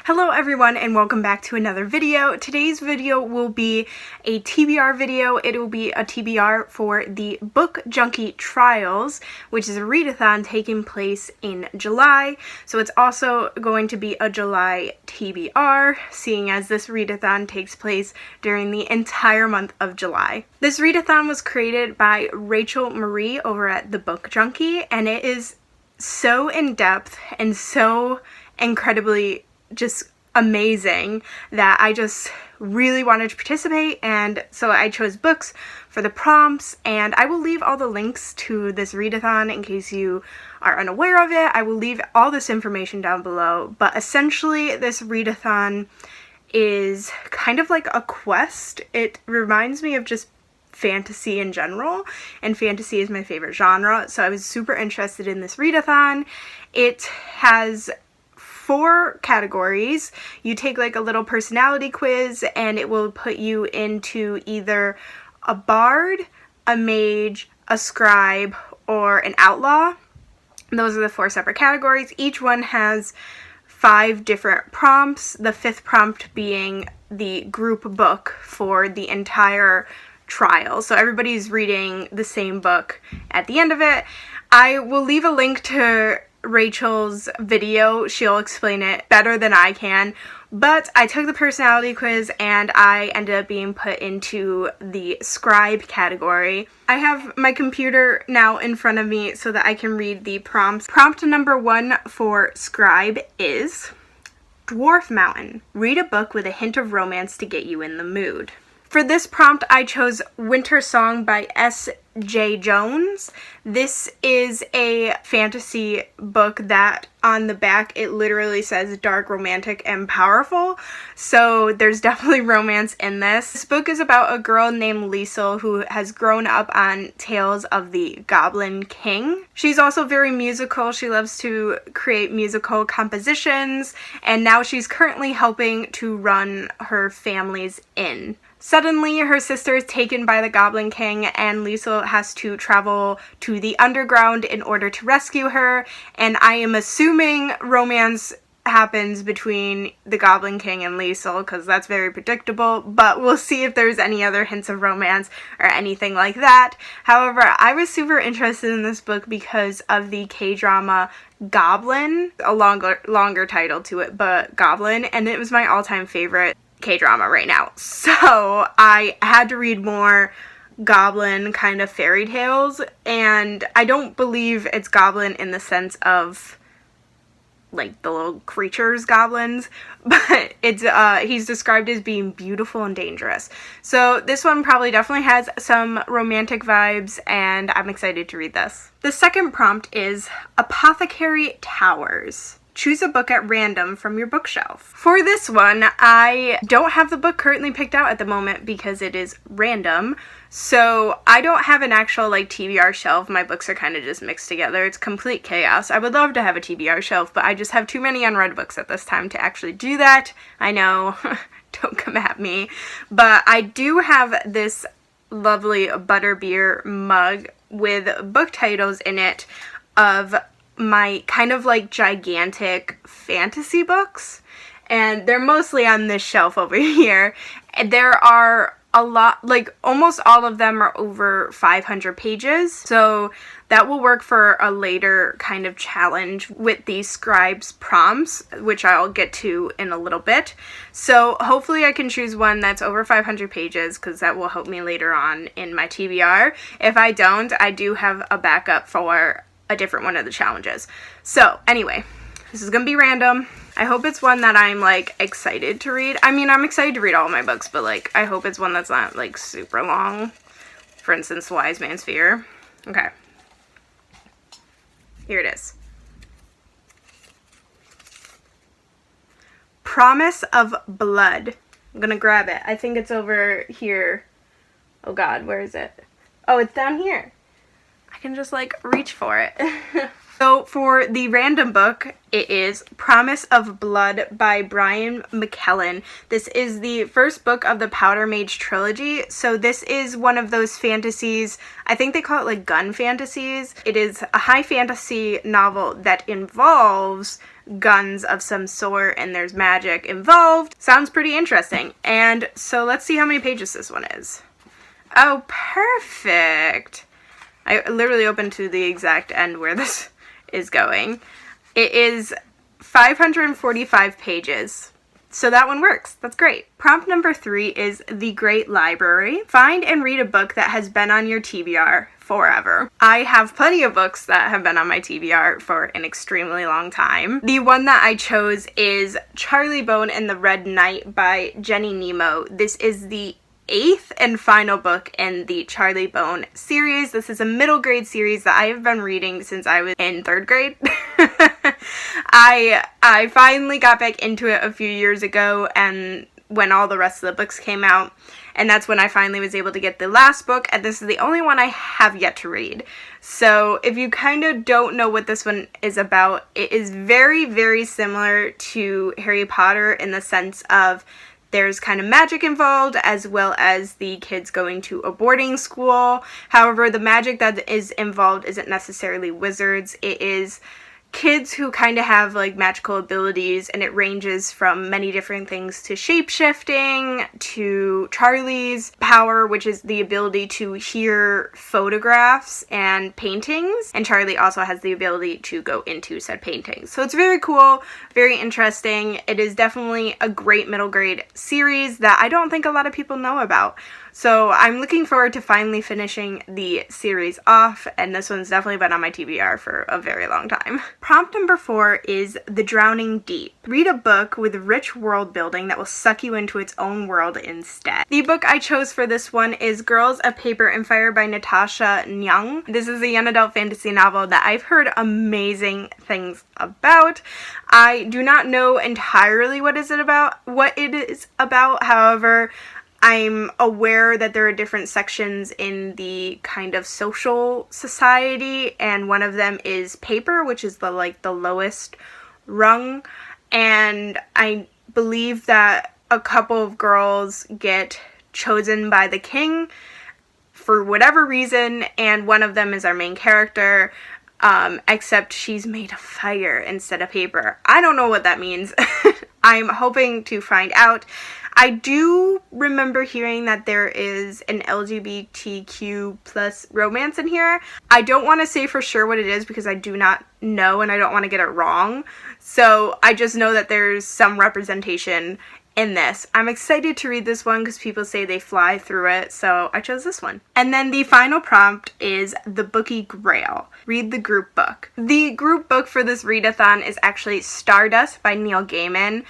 Hello everyone and welcome back to another video. Today's video will be a TBR video. It will be a TBR for the Book Junkie Trials, which is a readathon taking place in July. So it's also going to be a July TBR, seeing as this readathon takes place during the entire month of July. This readathon was created by Rachel Marie over at the Book Junkie, and it is so in-depth and so incredibly just amazing that I just really wanted to participate, and so I chose books for the prompts, and I will leave all the links to this readathon in case you are unaware of it. I will leave all this information down below, but essentially this readathon is kind of like a quest. It reminds me of just fantasy in general, and fantasy is my favorite genre, so I was super interested in this readathon. It has 4 categories. You take like a little personality quiz and it will put you into either a bard, a mage, a scribe, or an outlaw. Those are the 4 separate categories. Each one has 5 different prompts, the 5th prompt being the group book for the entire trial. So everybody's reading the same book at the end of it. I will leave a link to Rachel's video. She'll explain it better than I can, but I took the personality quiz and I ended up being put into the scribe category. I have my computer now in front of me so that I can read the prompts. Prompt number 1 for scribe is Dwarf Mountain. Read a book with a hint of romance to get you in the mood. For this prompt, I chose Winter Song by S.J. Jones. This is a fantasy book that on the back it literally says dark, romantic, and powerful. So there's definitely romance in this. This book is about a girl named Liesel who has grown up on tales of the Goblin King. She's also very musical. She loves to create musical compositions, and now she's currently helping to run her family's inn. Suddenly, her sister is taken by the Goblin King, and Liesel has to travel to the underground in order to rescue her, and I am assuming romance happens between the Goblin King and Liesel, because that's very predictable, but we'll see if there's any other hints of romance or anything like that. However, I was super interested in this book because of the K-drama Goblin, a longer title to it, but Goblin, and it was my all-time favorite K-drama right now. So I had to read more goblin kind of fairy tales, and I don't believe it's goblin in the sense of like the little creatures goblins, but it's he's described as being beautiful and dangerous. So this one probably definitely has some romantic vibes, and I'm excited to read this. The second prompt is Apothecary Towers. Choose a book at random from your bookshelf. For this one, I don't have the book currently picked out at the moment because it is random. So I don't have an actual like TBR shelf. My books are kind of just mixed together. It's complete chaos. I would love to have a TBR shelf, but I just have too many unread books at this time to actually do that. I know, don't come at me. But I do have this lovely butterbeer mug with book titles in it of my kind of like gigantic fantasy books, and they're mostly on this shelf over here. There are a lot, like almost all of them are over 500 pages, so that will work for a later kind of challenge with these scribes prompts, which I'll get to in a little bit. So hopefully I can choose one that's over 500 pages, because that will help me later on in my TBR. If I don't, I do have a backup for a different one of the challenges. So anyway, this is gonna be random. I hope it's one that I'm like excited to read. I mean, I'm excited to read all my books, but like I hope it's one that's not like super long. For instance, Wise Man's Fear. Okay, here it is. Promise of Blood. I'm gonna grab it. I think it's over here. Oh god, where is it? Oh, it's down here. I can just like reach for it. So for the random book, it is Promise of Blood by Brian McKellen. This is the first book of the Powder Mage trilogy. So this is one of those fantasies, I think they call it like gun fantasies. It is a high fantasy novel that involves guns of some sort and there's magic involved. Sounds pretty interesting. And so let's see how many pages this one is. Oh, perfect. I literally opened to the exact end where this is going. It is 545 pages. So that one works. That's great. Prompt number 3 is The Great Library. Find and read a book that has been on your TBR forever. I have plenty of books that have been on my TBR for an extremely long time. The one that I chose is Charlie Bone and the Red Knight by Jenny Nemo. This is the 8th and final book in the Charlie Bone series. This is a middle grade series that I have been reading since I was in 3rd grade. I finally got back into it a few years ago, and when all the rest of the books came out, and that's when I finally was able to get the last book, and this is the only one I have yet to read. So if you kind of don't know what this one is about, it is very, very similar to Harry Potter in the sense of there's kind of magic involved, as well as the kids going to a boarding school. However, the magic that is involved isn't necessarily wizards. It is kids who kind of have like magical abilities, and it ranges from many different things to shape-shifting, to Charlie's power, which is the ability to hear photographs and paintings, and Charlie also has the ability to go into said paintings. So it's very cool, very interesting. It is definitely a great middle grade series that I don't think a lot of people know about. So I'm looking forward to finally finishing the series off, and this one's definitely been on my TBR for a very long time. Prompt number 4 is The Drowning Deep. Read a book with rich world building that will suck you into its own world instead. The book I chose for this one is Girls of Paper and Fire by Natasha Nyong. This is a young adult fantasy novel that I've heard amazing things about. I do not know entirely what it is about, however, I'm aware that there are different sections in the kind of social society, and one of them is paper, which is the lowest rung, and I believe that a couple of girls get chosen by the king for whatever reason, and one of them is our main character, except she's made of fire instead of paper. I don't know what that means. I'm hoping to find out. I do remember hearing that there is an LGBTQ plus romance in here. I don't want to say for sure what it is because I do not know and I don't want to get it wrong. So I just know that there's some representation in this. I'm excited to read this one because people say they fly through it, so I chose this one. And then the final prompt is The Bookie Grail. Read the group book. The group book for this readathon is actually Stardust by Neil Gaiman.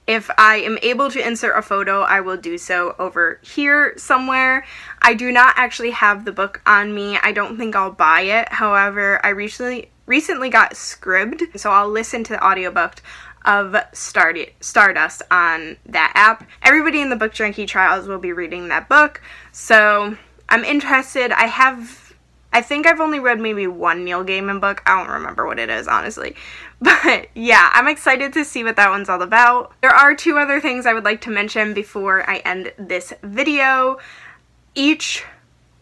If I am able to insert a photo, I will do so over here somewhere. I do not actually have the book on me. I don't think I'll buy it. However, I recently got Scribed, so I'll listen to the audiobook of Stardust on that app. Everybody in the Book Junkie Trials will be reading that book, so I'm interested. I think I've only read maybe one Neil Gaiman book. I don't remember what it is, honestly. But yeah, I'm excited to see what that one's all about. There are 2 other things I would like to mention before I end this video. Each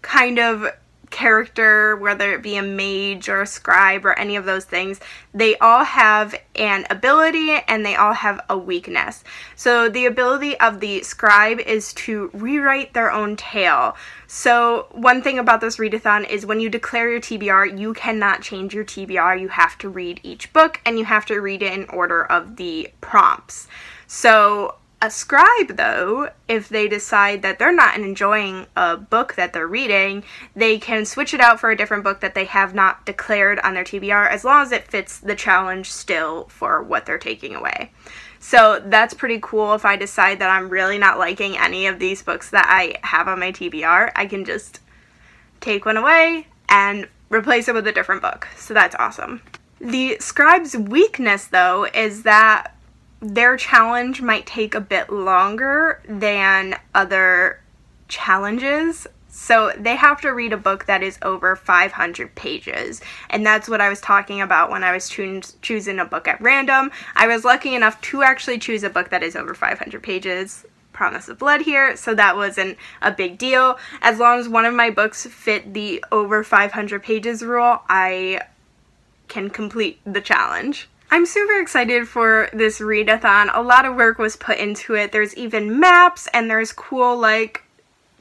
kind of character, whether it be a mage or a scribe or any of those things, they all have an ability and they all have a weakness. So the ability of the scribe is to rewrite their own tale. So one thing about this readathon is when you declare your TBR, you cannot change your TBR. You have to read each book and you have to read it in order of the prompts. So a scribe, though, if they decide that they're not enjoying a book that they're reading, they can switch it out for a different book that they have not declared on their TBR, as long as it fits the challenge still for what they're taking away. So that's pretty cool. If I decide that I'm really not liking any of these books that I have on my TBR, I can just take one away and replace it with a different book. So that's awesome. The scribe's weakness, though, is that their challenge might take a bit longer than other challenges. So they have to read a book that is over 500 pages. And that's what I was talking about when I was choosing a book at random. I was lucky enough to actually choose a book that is over 500 pages. Promise of Blood here, so that wasn't a big deal. As long as one of my books fit the over 500 pages rule, I can complete the challenge. I'm super excited for this readathon. A lot of work was put into it. There's even maps and there's cool like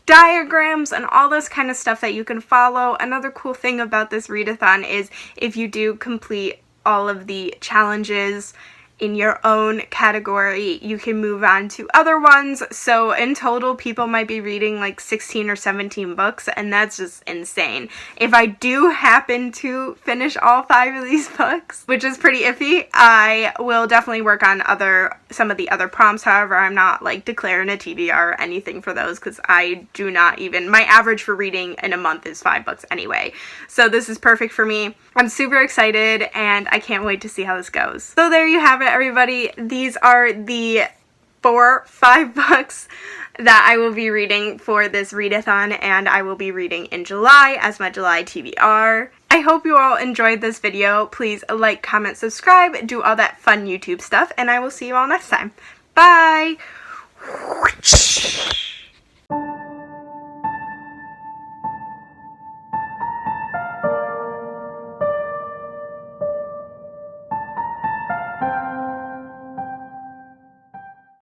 diagrams and all this kind of stuff that you can follow. Another cool thing about this readathon is if you do complete all of the challenges in your own category, you can move on to other ones. So in total, people might be reading like 16 or 17 books, and that's just insane. If I do happen to finish all 5 of these books, which is pretty iffy, I will definitely work on some of the other prompts. However, I'm not like declaring a TBR or anything for those because I do not even, my average for reading in a month is 5 books anyway. So this is perfect for me. I'm super excited and I can't wait to see how this goes. So there you have it, everybody. These are the 5 books that I will be reading for this readathon, and I will be reading in July as my July TBR. I hope you all enjoyed this video. Please like, comment, subscribe, do all that fun YouTube stuff, and I will see you all next time. Bye!